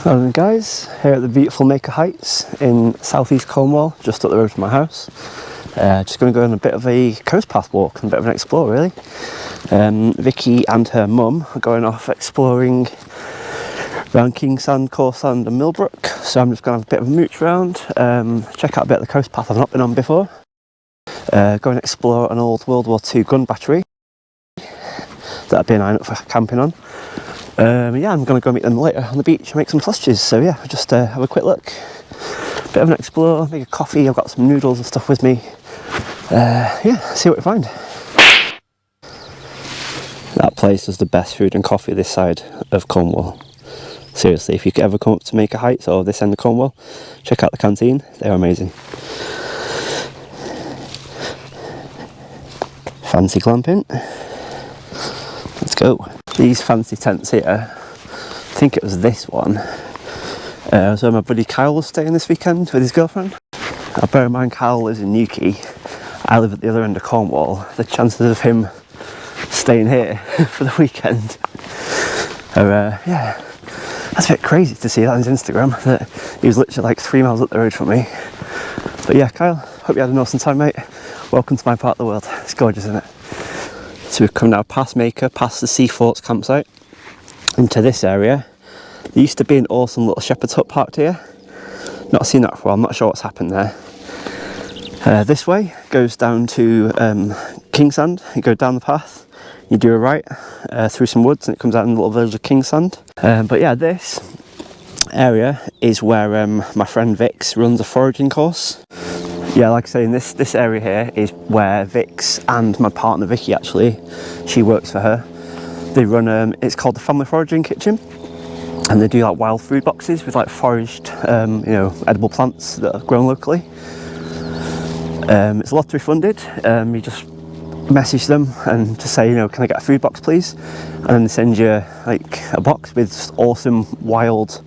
Hello guys, here at the beautiful Maker Heights in southeast Cornwall, just up the road from my house. Just going to go on a bit of a coast path walk and a bit of an explore really. Vicky and her mum are going off exploring around Kingsand, Corsand and Millbrook, so I'm just going to have a bit of a mooch round, check out a bit of the coast path I've not been on before, go and explore an old World War II gun battery that I've been eyeing up for camping on. Yeah, I'm going to go meet them later on the beach and make some sausages, so yeah, just have a quick look, bit of an explore, make a coffee. I've got some noodles and stuff with me. Yeah, see what we find. That place is the best food and coffee this side of Cornwall. Seriously, if you ever come up to Maker Heights or this end of Cornwall, check out the canteen, they're amazing. Fancy glamping. Let's go. These fancy tents here, I think it was this one, was where my buddy Kyle was staying this weekend with his girlfriend. Now bear in mind Kyle lives in Newquay, I live at the other end of Cornwall. The chances of him staying here for the weekend are, yeah, that's a bit crazy to see that on his Instagram, that he was literally like 3 miles up the road from me. But yeah, Kyle, hope you had an awesome time, mate. Welcome to my part of the world. It's gorgeous, isn't it? So we've come now past Maker, past the Sea Forts campsite, into this area. There used to be an awesome little shepherd's hut parked here. Not seen that for a while, I'm not sure what's happened there. This way goes down to Kingsand. You go down the path, you do a right through some woods and it comes out in the little village of Kingsand. But yeah, this area is where my friend Vix runs a foraging course. Yeah, like I say, in this area here is where Vix and my partner Vicky, actually, she works for her. They run, it's called the Family Foraging Kitchen, and they do like wild food boxes with like foraged, you know, edible plants that are grown locally. It's lottery funded. You just message them and to say, you know, can I get a food box please? And then they send you like a box with just awesome wild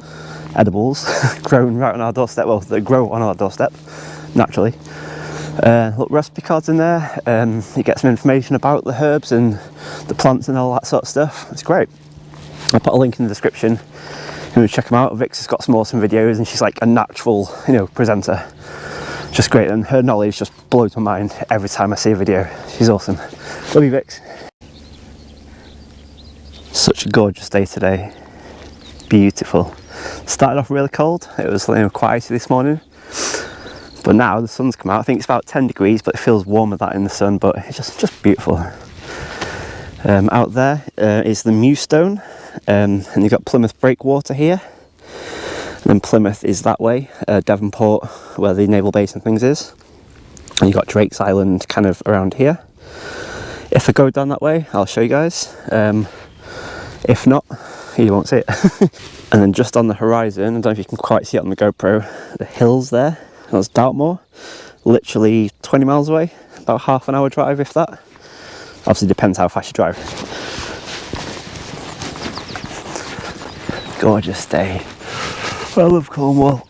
edibles grown right on our doorstep. Well, they grow on our doorstep naturally. Look, recipe cards in there. You get some information about the herbs and the plants and all that sort of stuff. It's great. I'll put a link in the description. You can check them out. Vix has got some awesome videos and she's like a natural, you know, presenter. Just great, and her knowledge just blows my mind every time I see a video. She's awesome. Love you, Vix. Such a gorgeous day today. Beautiful. Started off really cold. It was, you know, quite icy this morning. But now the sun's come out. I think it's about 10 degrees, but it feels warmer than that in the sun, but it's just beautiful. Out there is the Mewstone, and you've got Plymouth Breakwater here. And then Plymouth is that way, Devonport, where the naval base and things is. And you've got Drake's Island kind of around here. If I go down that way, I'll show you guys. If not, you won't see it. And then just on the horizon, I don't know if you can quite see it on the GoPro, the hills there. That's Dartmoor, literally 20 miles away, about half an hour drive if that. Obviously depends how fast you drive. Gorgeous day. I love Cornwall.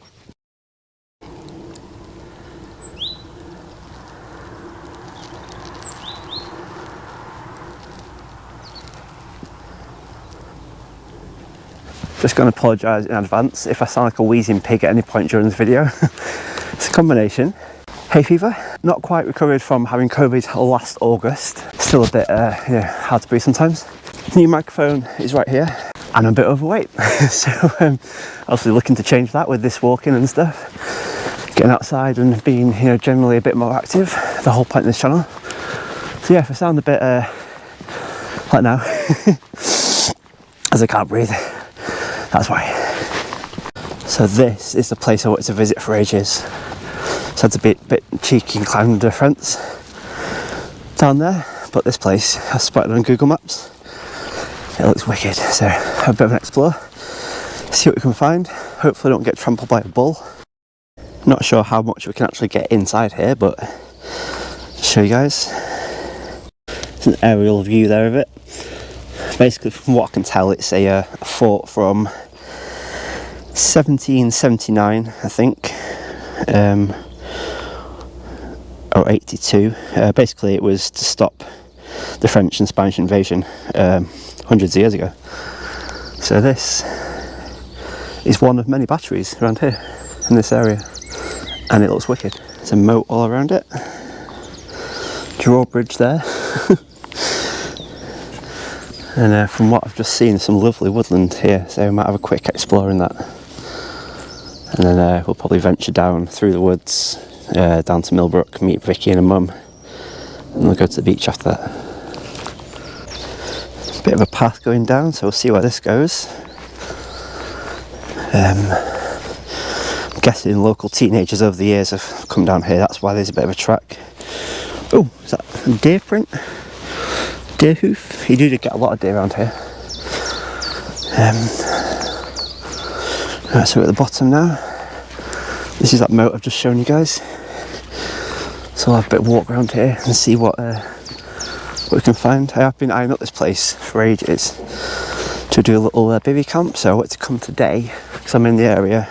Just going to apologise in advance if I sound like a wheezing pig at any point during this video. It's a combination. Hay fever, not quite recovered from having COVID last August. Still a bit you know, hard to breathe sometimes. New microphone is right here. And I'm a bit overweight. So obviously looking to change that with this walking and stuff. Getting outside and being, you know, generally a bit more active. The whole point of this channel. So yeah, if I sound a bit like now, as I can't breathe, that's why. So this is the place I wanted to visit for ages. So it's a bit cheeky and climbed under a fence down there, but this place I spotted on Google Maps. It looks wicked, so have a bit of an explore, see what we can find. Hopefully don't get trampled by a bull. Not sure how much we can actually get inside here, but I'll show you guys. It's an aerial view there of it. Basically, from what I can tell, it's a fort from 1779, I think, or 82. Basically, it was to stop the French and Spanish invasion hundreds of years ago. So this is one of many batteries around here in this area, and it looks wicked. There's a moat all around it, drawbridge there, and from what I've just seen, some lovely woodland here, so we might have a quick explore in that, and then we'll probably venture down through the woods, down to Millbrook, meet Vicky and her mum, and we'll go to the beach after that. Bit of a path going down, so we'll see where this goes. I'm guessing local teenagers over the years have come down here, that's why there's a bit of a track. Oh, is that a deer print? Deer hoof? You do get a lot of deer around here. Right, so we're at the bottom now. This is that moat I've just shown you guys. So I'll have a bit of walk around here and see what we can find. I have been eyeing up this place for ages to do a little bivvy camp, so I wanted to come today because I'm in the area,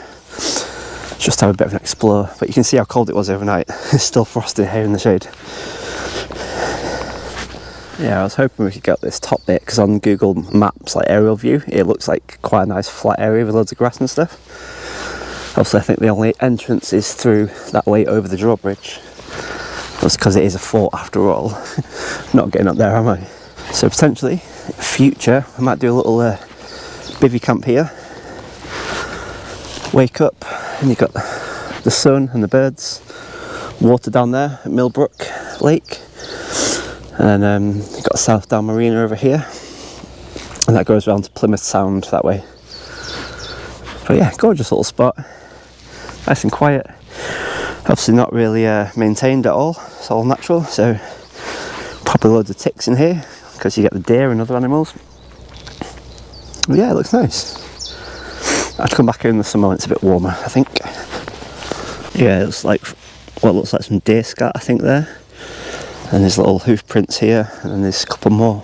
just to have a bit of an explore. But you can see how cold it was overnight. It's still frosty here in the shade. Yeah, I was hoping we could get this top bit, because on Google Maps, like aerial view, it looks like quite a nice flat area with loads of grass and stuff. Obviously I think the only entrance is through that way over the drawbridge. That's because it is a fort after all. Not getting up there, am I? So potentially, future, I might do a little bivvy camp here. Wake up and you've got the sun and the birds. Water down there at Millbrook Lake. And then you've got South Down Marina over here. And that goes around to Plymouth Sound that way. But yeah, gorgeous little spot. Nice and quiet. Obviously not really maintained at all. It's all natural, so probably loads of ticks in here because you get the deer and other animals. But yeah, it looks nice. I have to come back here in the summer when it's a bit warmer, I think. Yeah, it's like what looks like some deer scat, I think, there. And there's little hoof prints here, and then there's a couple more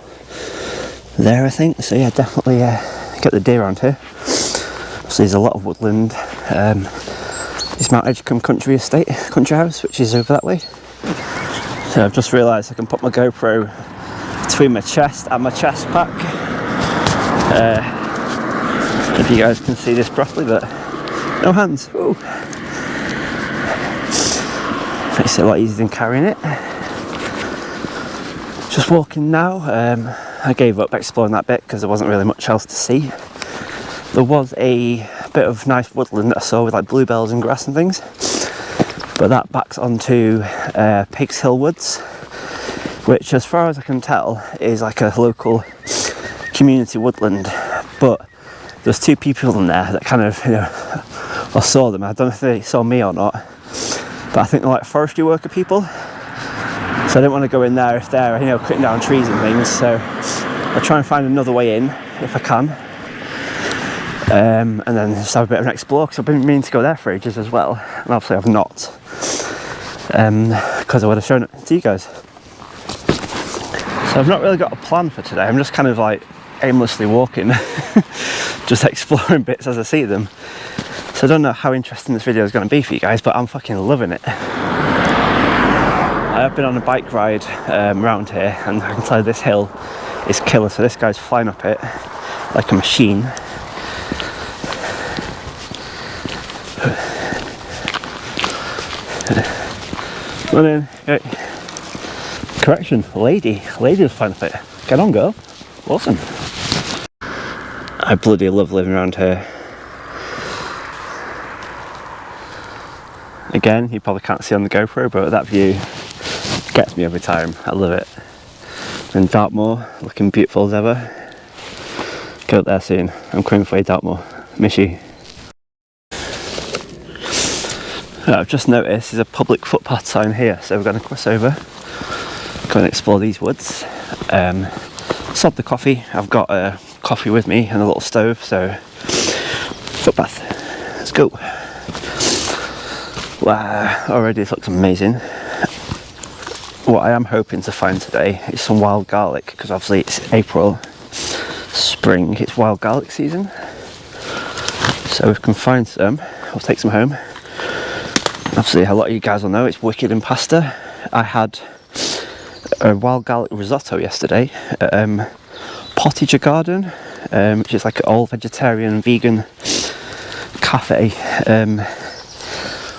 there, I think. So yeah, definitely get the deer around here. So there's a lot of woodland. It's Mount Edgecombe Country House, which is over that way. So I've just realised I can put my GoPro between my chest and my chest pack. If you guys can see this properly, but no hands. Ooh. Makes it a lot easier than carrying it. Just walking now. I gave up exploring that bit because there wasn't really much else to see. There was a bit of nice woodland that I saw with like bluebells and grass and things, but that backs onto Pigshill Woods, which as far as I can tell is like a local community woodland. But there's two people in there that kind of, you know, I saw them, I don't know if they saw me or not, but I think they're like forestry worker people, so I didn't want to go in there if they're, you know, cutting down trees and things. So I'll try and find another way in if I can. And then just have a bit of an explore, because I've been meaning to go there for ages as well, and obviously I've not, because I would have shown it to you guys. So I've not really got a plan for today. I'm just kind of like aimlessly walking, just exploring bits as I see them. So I don't know how interesting this video is going to be for you guys, but I'm fucking loving it. I have been on a bike ride around here, and I can tell you this hill is killer. So this guy's flying up it like a machine. Come on in. Okay. Correction, lady was flying up it. Get on, girl. Awesome. I bloody love living around here. Again, you probably can't see on the GoPro, but that view gets me every time. I love it. And Dartmoor, looking beautiful as ever. Go up there soon. I'm coming for you, Dartmoor. Miss you. I've just noticed there's a public footpath sign here, so we're going to cross over, go and explore these woods. Sod the coffee. I've got a coffee with me and a little stove, so footpath. Let's go. Wow, already this looks amazing. What I am hoping to find today is some wild garlic, because obviously it's April, spring, it's wild garlic season. So if we can find some, I'll take some home. Obviously a lot of you guys will know it's wicked in pasta. I had a wild garlic risotto yesterday at Pottage Garden, which is like an all vegetarian vegan cafe.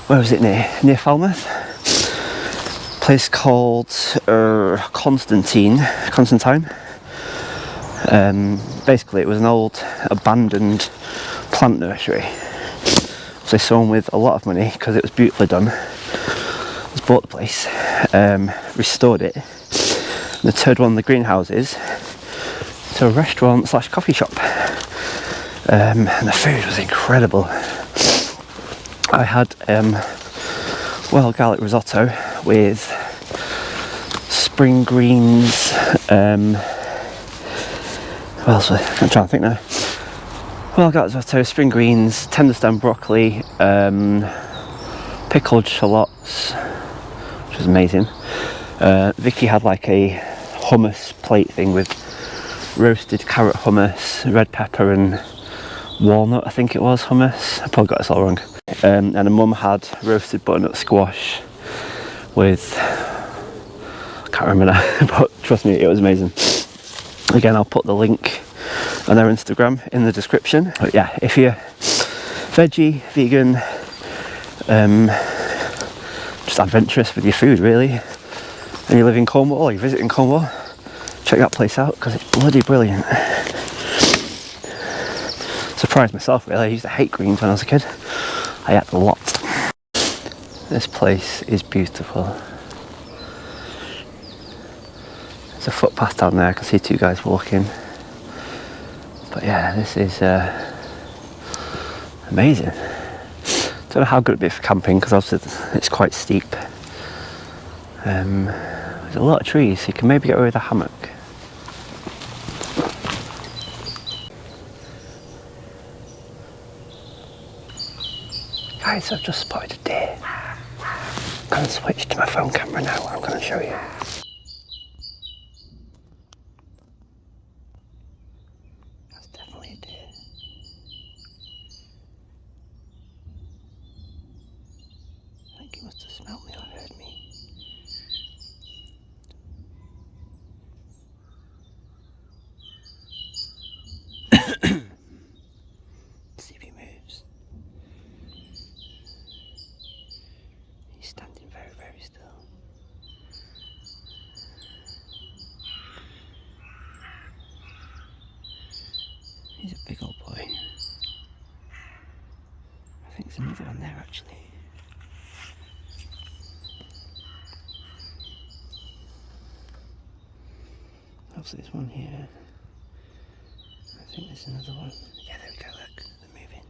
Where was it near? Near Falmouth. Place called Constantine. Basically, it was an old abandoned plant nursery. So someone with a lot of money, because it was beautifully done, has bought the place, restored it, and they turned one of the greenhouses to a restaurant / coffee shop. And the food was incredible. I had wild garlic risotto with spring greens. What else? I'm trying to think now. Wild garlic risotto, spring greens, tender stem broccoli, pickled shallots, which was amazing. Vicky had like a hummus plate thing with roasted carrot hummus, red pepper and walnut, I think it was, hummus. I probably got this all wrong. And a mum had roasted butternut squash with, I can't remember now, but trust me, it was amazing. Again, I'll put the link on their Instagram in the description. But yeah, if you're veggie, vegan, just adventurous with your food really, and you live in Cornwall or you're visiting Cornwall, check that place out because it's bloody brilliant. Surprised myself really, I used to hate greens when I was a kid. I ate a lot. This place is beautiful. There's a footpath down there, I can see two guys walking. But yeah, this is amazing. Don't know how good it'd be for camping because obviously it's quite steep. There's a lot of trees, so you can maybe get away with a hammock. Guys, I've just spotted a deer. I'm going to switch to my phone camera now, I'm going to show you. That's definitely a deer. I think he must have smelled me or heard me. See if he moves. He's standing very, very still. He's a big old boy. I think there's another one there actually. Obviously there's one here. I think there's another one. Yeah, there we go, look, they're moving.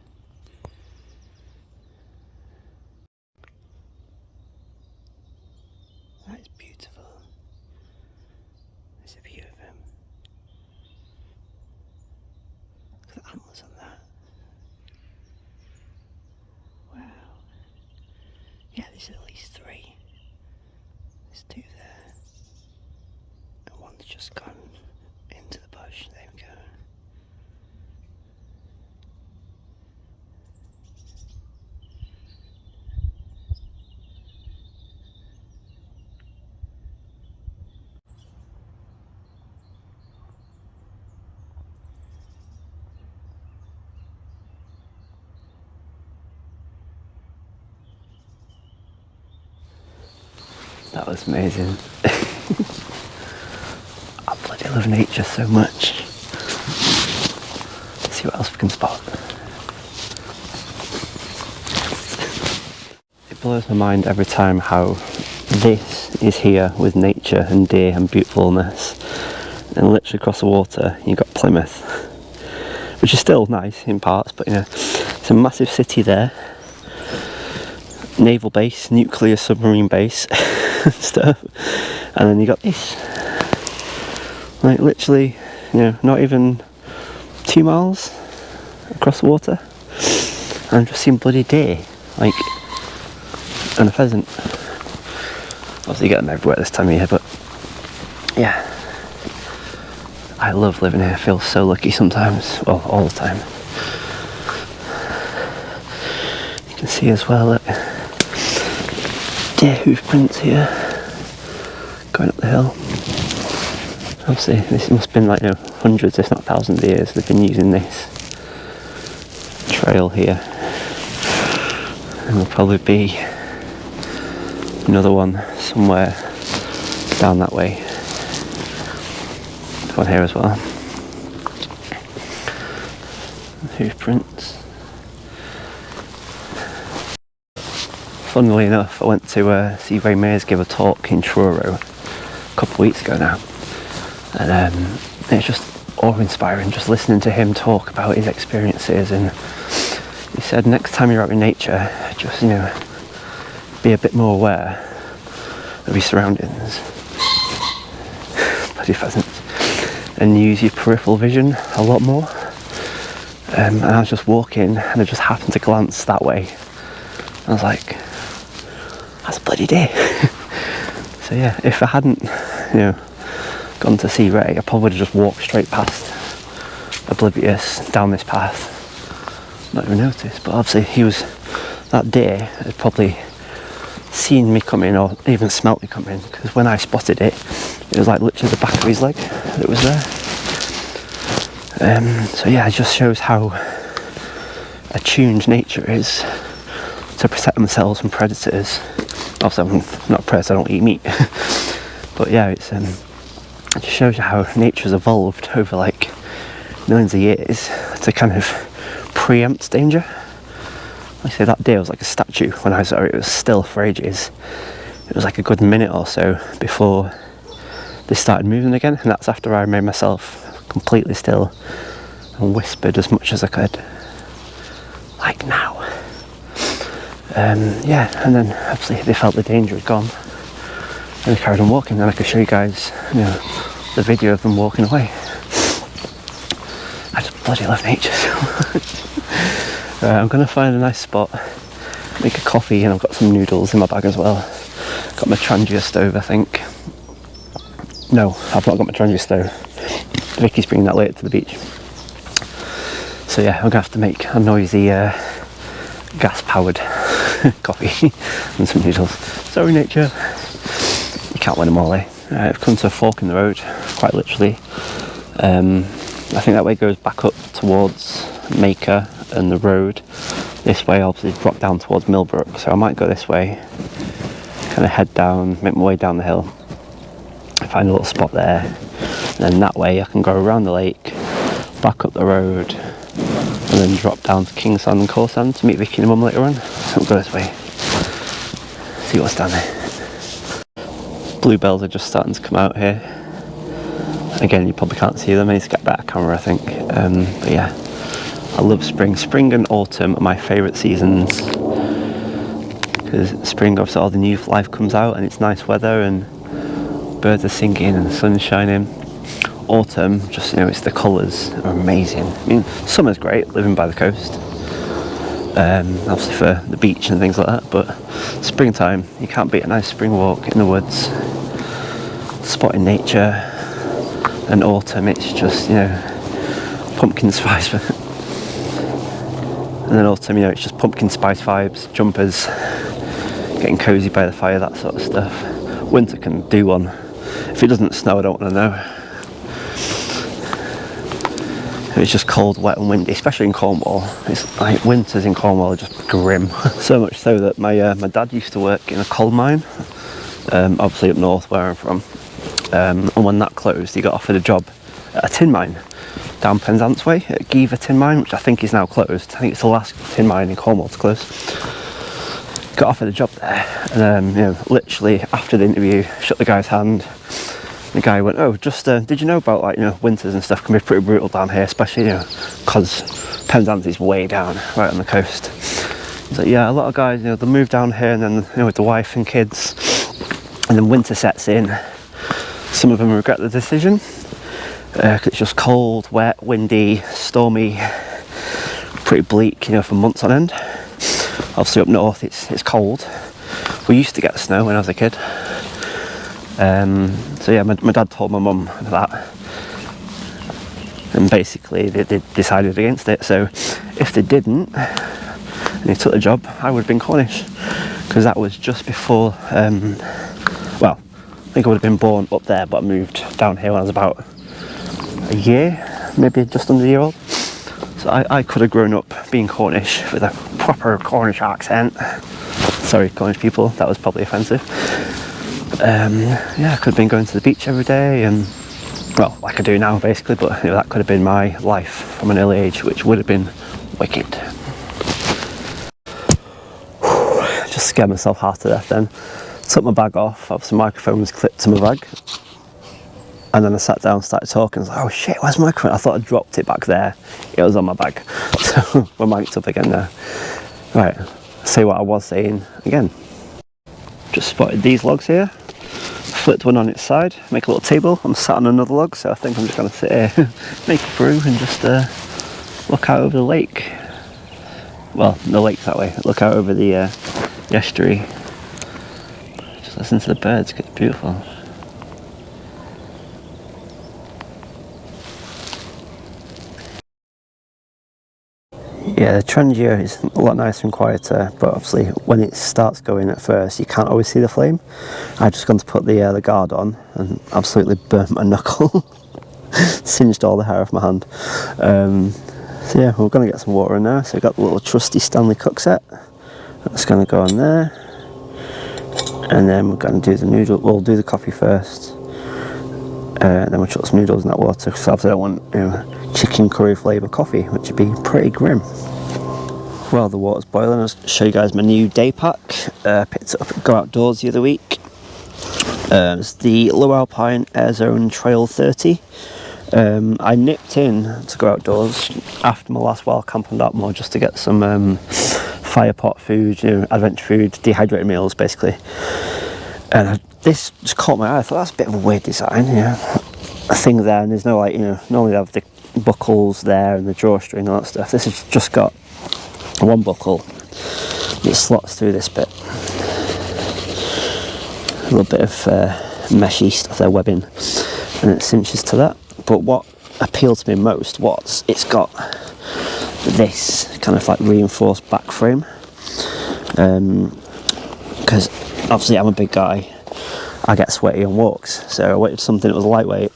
That is beautiful. There's a view of them. Look at the antlers on that. Wow. Yeah, there's at least three. There's two there. And one's just gone into the bush. There we go. That was amazing. I bloody love nature so much. Let's see what else we can spot. It blows my mind every time how this is here with nature and deer and beautifulness. And literally across the water you've got Plymouth, which is still nice in parts, but you know, it's a massive city there. Naval base, nuclear submarine base and stuff, and then you got this, like literally, you know, not even 2 miles across the water, and I've just seen bloody deer, like, and a pheasant. Obviously you get them everywhere this time of year, but yeah, I love living here. I feel so lucky sometimes, well, all the time. You can see as well that deer hoof prints here going up the hill. Obviously this must have been like, you know, hundreds if not thousands of years they've been using this trail here. And there'll probably be another one somewhere down that way. One here as well. Hoof prints. Funnily enough, I went to see Ray Mayers give a talk in Truro a couple of weeks ago now, and it's just awe-inspiring just listening to him talk about his experiences. And he said next time you're out in nature, just be a bit more aware of your surroundings, bloody pheasants, and use your peripheral vision a lot more. And I was just walking and I just happened to glance that way. I was like, that's a bloody deer. So yeah, if I hadn't, gone to see Ray, I probably would have just walked straight past, oblivious, down this path, not even noticed. But obviously that deer had probably seen me coming, or even smelt me coming, because when I spotted it, it was like literally the back of his leg that was there. So yeah, it just shows how attuned nature is to protect themselves from predators. Obviously, I'm not a predator, I don't eat meat. But yeah, it just shows you how nature's evolved over like millions of years to kind of preempt danger. Like I say, that deer was like a statue when I saw it. It was still for ages. It was like a good minute or so before they started moving again, and that's after I made myself completely still and whispered as much as I could, like now. Yeah, and then obviously they felt the danger had gone and they carried on walking, and I could show you guys the video of them walking away. I just bloody love nature so much. I'm going to find a nice spot, make a coffee, and I've got some noodles in my bag as well. Got my Trangia stove, I think. No, I've not got my Trangia stove. Vicky's bringing that later to the beach. So yeah, I'm going to have to make a noisy gas-powered coffee and some noodles. Sorry nature, you can't win them all, eh? I've come to a fork in the road, quite literally. I think that way goes back up towards Maker and the road. This way obviously drop down towards Millbrook, so I might go this way, kind of head down, make my way down the hill, find a little spot there, and then that way I can go around the lake, back up the road, and then drop down to Kingsand and Corsand to meet Vicky and Mum later on. I'll go this way, see what's down there. Bluebells are just starting to come out here. Again, you probably can't see them, I need to get a better camera, I think. But yeah, I love spring. Spring and autumn are my favourite seasons, because spring obviously all the new life comes out and it's nice weather and birds are singing and the sun's shining. Autumn, just it's the colours are amazing. I mean, summer's great, living by the coast, obviously for the beach and things like that, but springtime, you can't beat a nice spring walk in the woods, spotting nature. And autumn, it's just pumpkin spice. And then autumn, it's just pumpkin spice vibes, jumpers, getting cosy by the fire, that sort of stuff. Winter can do one. If it doesn't snow, I don't want to know. It's just cold, wet and windy, especially in Cornwall. It's like winters in Cornwall are just grim. So much so that my dad used to work in a coal mine, obviously up north where I'm from. And when that closed, he got offered a job at a tin mine down Penzance Way at Giva Tin Mine, which I think is now closed. I think it's the last tin mine in Cornwall to close. Got offered a job there, and literally after the interview, shook the guy's hand. The guy went, "Oh, just did you know about winters and stuff can be pretty brutal down here, especially because Penzance is way down, right on the coast." He's like, "Yeah, a lot of guys they move down here, and then with the wife and kids, and then winter sets in. Some of them regret the decision because it's just cold, wet, windy, stormy, pretty bleak, for months on end. Obviously up north it's cold. We used to get snow when I was a kid. So yeah, my dad told my mum that, and basically they decided against it. So if they didn't, and they took the job, I would have been Cornish, because that was just before. Well, I think I would have been born up there, but I moved down here when I was about a year, maybe just under a year old. So I could have grown up being Cornish with a proper Cornish accent. Sorry, Cornish people, that was probably offensive. Yeah, I could have been going to the beach every day, and well, like I do now basically, but you know, that could have been my life from an early age, which would have been wicked. Just scared myself half to death then. Took my bag off, obviously the microphone was clipped to my bag, and then I sat down, started talking. I was like, oh shit, where's my microphone? I thought I dropped it back there. It was on my bag. So we're mic'd up again now. Right, say what I was saying again. Just spotted these logs here. Flipped one on its side, make a little table. I'm sat on another log, so I think I'm just going to sit here, make a brew, and just look out over the lake. Well, the lake's that way. Look out over the estuary. Just listen to the birds, it's beautiful. Yeah, the trend year is a lot nicer and quieter, but obviously when it starts going at first, you can't always see the flame. I've just gone to put the guard on and absolutely burnt my knuckle, singed all the hair off my hand. So yeah, we're going to get some water in there. So we've got the little trusty Stanley cook set. That's going to go on there, and then we're going to do the noodle. We'll do the coffee first, and then we'll chuck some noodles in that water. Because obviously I don't want, you know, chicken curry flavour coffee, which would be pretty grim. Well, the water's boiling. I'll show you guys my new day pack. Picked it up at Go Outdoors the other week. It's the Low Alpine Air Zone Trail 30. I nipped in to Go Outdoors after my last wild camp on Dartmoor just to get some fire pot food, you know, adventure food, dehydrated meals basically. And this just caught my eye. I thought that's a bit of a weird design, you know. A thing there, and there's no, like, you know, normally they have the buckles there and the drawstring and all that stuff. This has just got one buckle that slots through this bit. A little bit of meshy stuff there, webbing, and it cinches to that. But what appealed to me most was it's got this kind of like reinforced back frame, because obviously I'm a big guy, I get sweaty on walks, so I wanted something that was lightweight,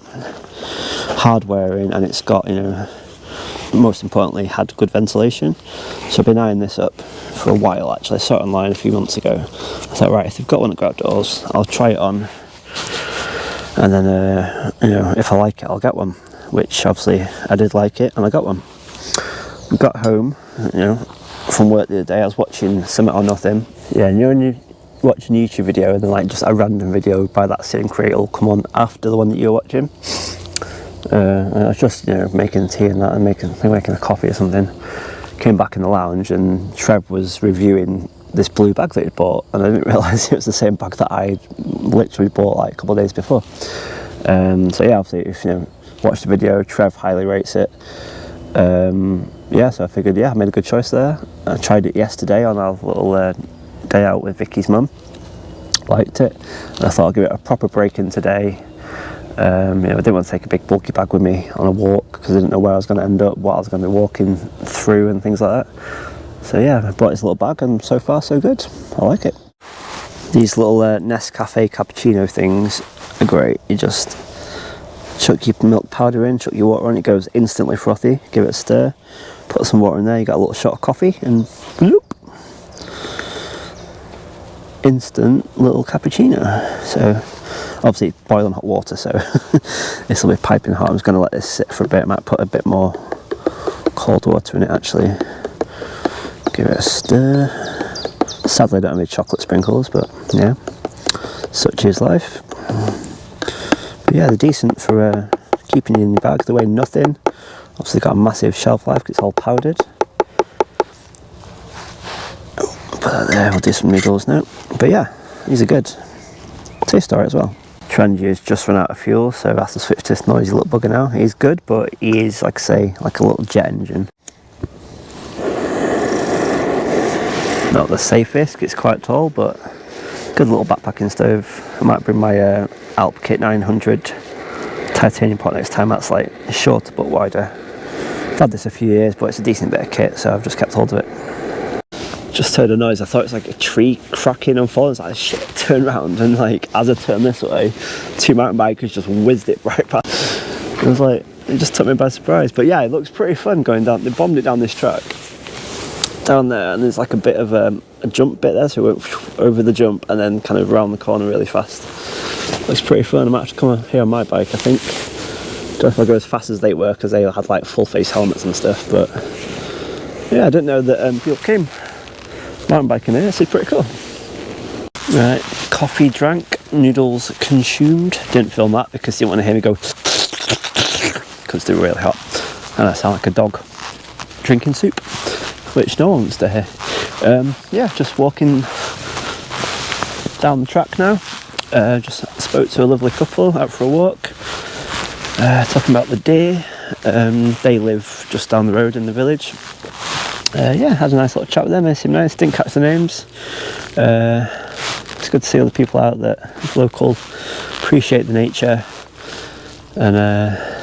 hard wearing, and it's got, you know, most importantly had good ventilation. So I've been eyeing this up for a while actually. I saw it online a few months ago. I thought, right, if they've got one at Go Outdoors, I'll try it on, and then you know, if I like it, I'll get one. Which obviously I did like it, and I got one. Got home, you know, from work the other day. I was watching Summit or Nothing. Yeah, and you know when you watch a YouTube video and then like just a random video by that same creator will come on after the one that you're watching. And I was just, you know, making tea and that, and making a coffee or something. Came back in the lounge and Trev was reviewing this blue bag that he'd bought, and I didn't realise it was the same bag that I literally bought like a couple of days before. So yeah, obviously if you know, watch the video, Trev highly rates it. Yeah, so I figured, yeah, I made a good choice there. I tried it yesterday on our little day out with Vicky's mum. Liked it, and I thought I'll give it a proper break in today. You know, I didn't want to take a big bulky bag with me on a walk because I didn't know where I was going to end up, what I was going to be walking through and things like that. So yeah, I bought this little bag, and so far so good. I like it. These little Nescafe cappuccino things are great. You just chuck your milk powder in, chuck your water on, it goes instantly frothy. Give it a stir, put some water in there, you got a little shot of coffee, and bloop, instant little cappuccino. So obviously it's boiling hot water, so this will be piping hot. I'm just going to let this sit for a bit. I might put a bit more cold water in it actually. Give it a stir. Sadly I don't have any chocolate sprinkles, but yeah, such is life. But yeah, they're decent for keeping you in your bag. They weigh nothing. Obviously got a massive shelf life because it's all powdered. Put that there, we'll do some noodles now. But yeah, these are good. Taste alright as well. Trangia's just run out of fuel, so I have to switch to this noisy little bugger now. He's good, but he is, like I say, like a little jet engine. Not the safest, it's quite tall, but good little backpacking stove. I might bring my Alp Kit 900 titanium pot next time. That's like shorter but wider. I've had this a few years, but it's a decent bit of kit, so I've just kept hold of it. Just heard a noise. I thought it was like a tree cracking and falling. It's like, shit, turn around, and like as I turned this way, two mountain bikers just whizzed it right past. It was like, it just took me by surprise. But yeah, it looks pretty fun going down. They bombed it down this track. down there, and there's like a bit of a jump bit there, so we went over the jump and then kind of round the corner really fast. Looks pretty fun. I'm actually coming here on my bike, I think. Don't know if I'll go as fast as they were because they had like full face helmets and stuff, but yeah, I didn't know that people came mountain biking here. It's pretty cool. Right, coffee drank, noodles consumed. Didn't film that because you didn't want to hear me go because they're really hot and I sound like a dog drinking soup, which no one wants to hear. Yeah, just walking down the track now. Just spoke to a lovely couple out for a walk, talking about the deer. They live just down the road in the village. Yeah, had a nice little chat with them. They seemed nice, didn't catch the names. It's good to see other people out that local, appreciate the nature, and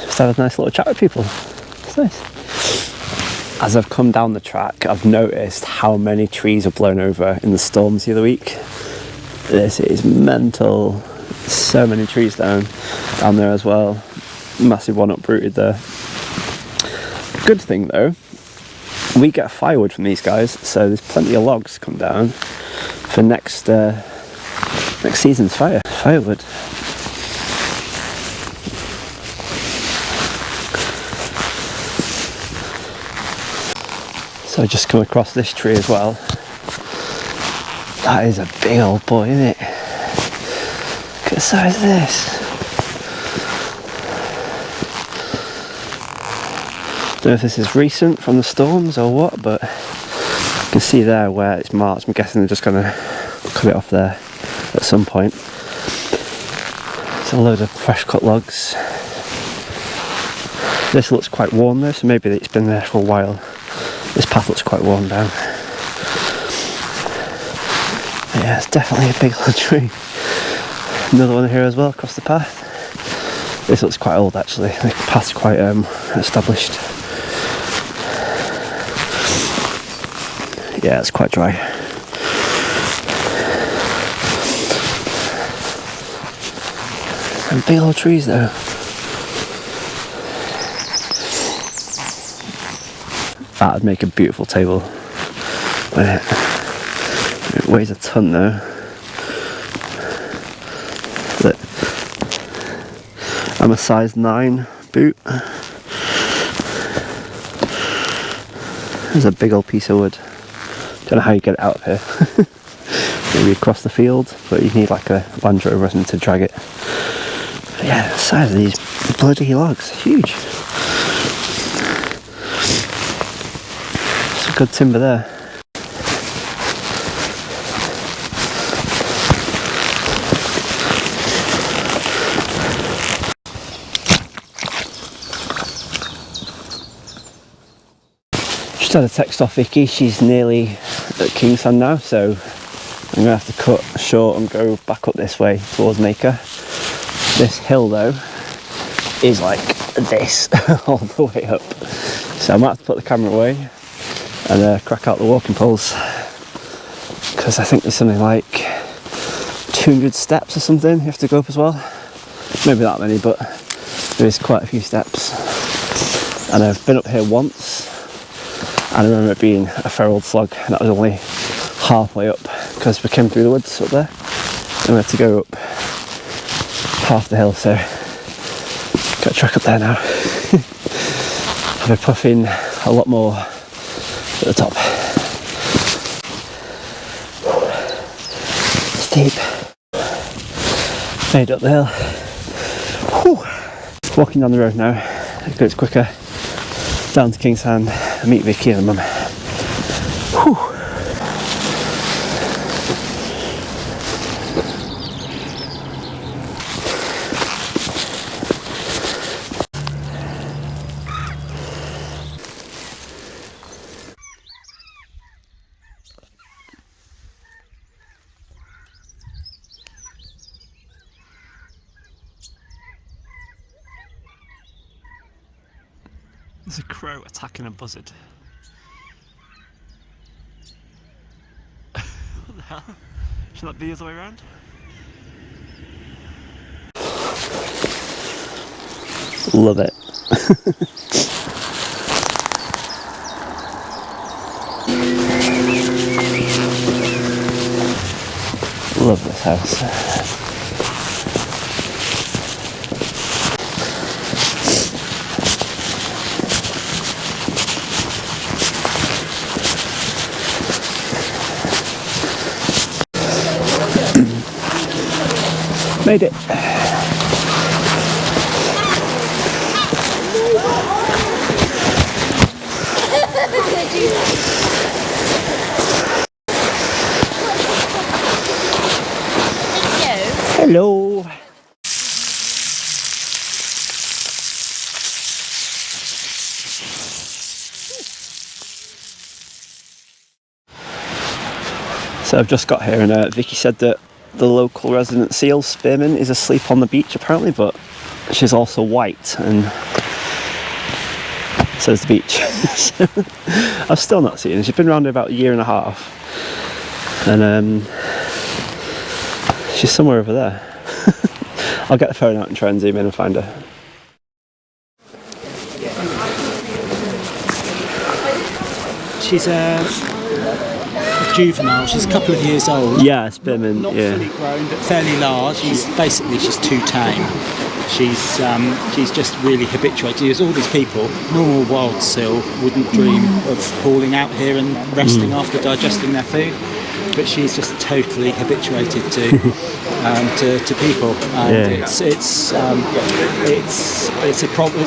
just have a nice little chat with people. It's nice. As I've come down the track, I've noticed how many trees are blown over in the storms the other week. This is mental. So many trees down there as well. Massive one uprooted there. Good thing though, we get firewood from these guys, so there's plenty of logs come down for next season's firewood. So I just come across this tree as well. That is a big old boy, isn't it? Look at the size of this. Don't know if this is recent from the storms or what, but you can see there where it's marked. I'm guessing they're just going to cut it off there at some point. It's a load of fresh cut logs. This looks quite worn though, so maybe it's been there for a while. This path looks quite worn down. But yeah, it's definitely a big old tree. Another one here as well across the path. This looks quite old actually. The path's quite established. Yeah, it's quite dry. Some big old trees though. That would make a beautiful table. It weighs a ton though. But I'm a size 9 boot. There's a big old piece of wood. Don't know how you get it out of here. Maybe across the field, but you need like a Land Rover or something to drag it. But yeah, the size of these bloody logs, huge. Some good timber there. Just had a text off Vicky. She's nearly at Kingsand now, so I'm going to have to cut short and go back up this way towards Maker. This hill though is like this all the way up, so I might have to put the camera away and crack out the walking poles, because I think there's something like 200 steps or something you have to go up as well. Maybe that many, but there is quite a few steps. And I've been up here once, and I remember it being a fair old slog, and that was only halfway up because we came through the woods up there and we had to go up half the hill, so got a track up there now. I'll be puffing a lot more at the top. Steep. Made up the hill. Whew. Walking down the road now, it's quicker. Down to Kingsand, meet Vicky and Mum. Whew. There's a crow attacking a buzzard. What the hell? Should that be the other way around? Love it. love this house. Made it. Hello. So I've just got here and Vicky said that the local resident seal spearmint is asleep on the beach apparently, but she's also white and so is the beach. So I've still not seen her. She's been around here about a year and a half and she's somewhere over there. I'll get the phone out and try and zoom in and find her. She's a juvenile. She's a couple of years old. Yeah, spearmint. Not yeah. fully grown, but fairly large. She's too tame. She's just really habituated. There's all these people. Normal wild seal wouldn't dream of hauling out here and resting after digesting their food, but she's just totally habituated to people. And it's a problem.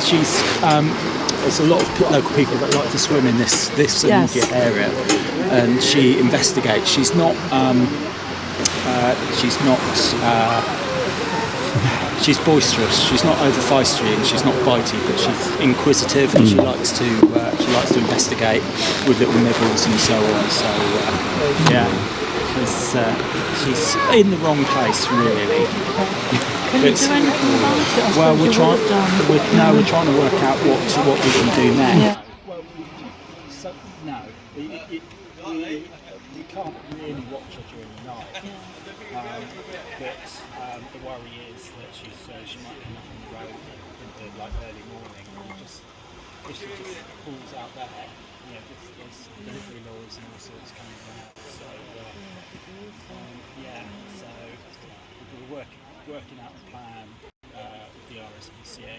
There's a lot of local people that like to swim in this immediate area, and she investigates. She's boisterous. She's not over feisty, and she's not bitey, but she's inquisitive, and she likes to investigate with little nibbles and so on. So she's in the wrong place, really. Can you do anything about it? Well, we're trying to work out what we can do now. Yeah. We can't really watch her during the night. But the worry is that she might come up on the road in the early morning, and if she just pulls out there, there's delivery lorries and all sorts coming out. So so we're working out a plan with the RSPCA.